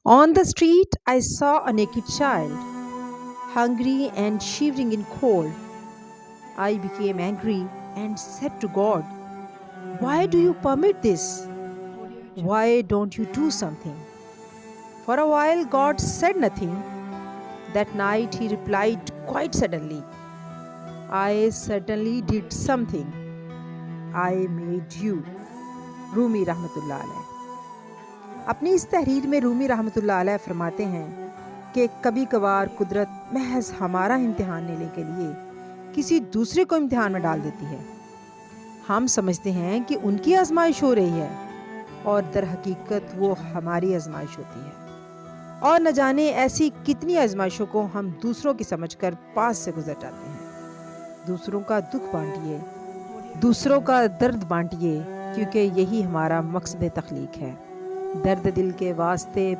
On the street, I saw a naked child, hungry and shivering in cold. I became angry and said to God, "Why do you permit this? Why don't you do something?" For a while, God said nothing. That night, He replied quite suddenly, "I certainly did something. I made you." Rumi रहमतुल्लाह अलैह। अपनी इस तहरीर में रूमी रहमतुल्लाह अलैह फरमाते हैं कि कभी कभार कुदरत महज हमारा इम्तिहान लेने के लिए किसी दूसरे को इम्तिहान में डाल देती है। हम समझते हैं कि उनकी आजमाइश हो रही है और दर हकीकत वो हमारी आजमाइश होती है। और न जाने ऐसी कितनी आजमाइशों को हम दूसरों की समझकर पास से गुजर जाते हैं। दूसरों का दुख बांटिए, दूसरों का दर्द बांटिए, क्योंकि यही हमारा मकसद तख्लीक है। दर्द दिल के वास्ते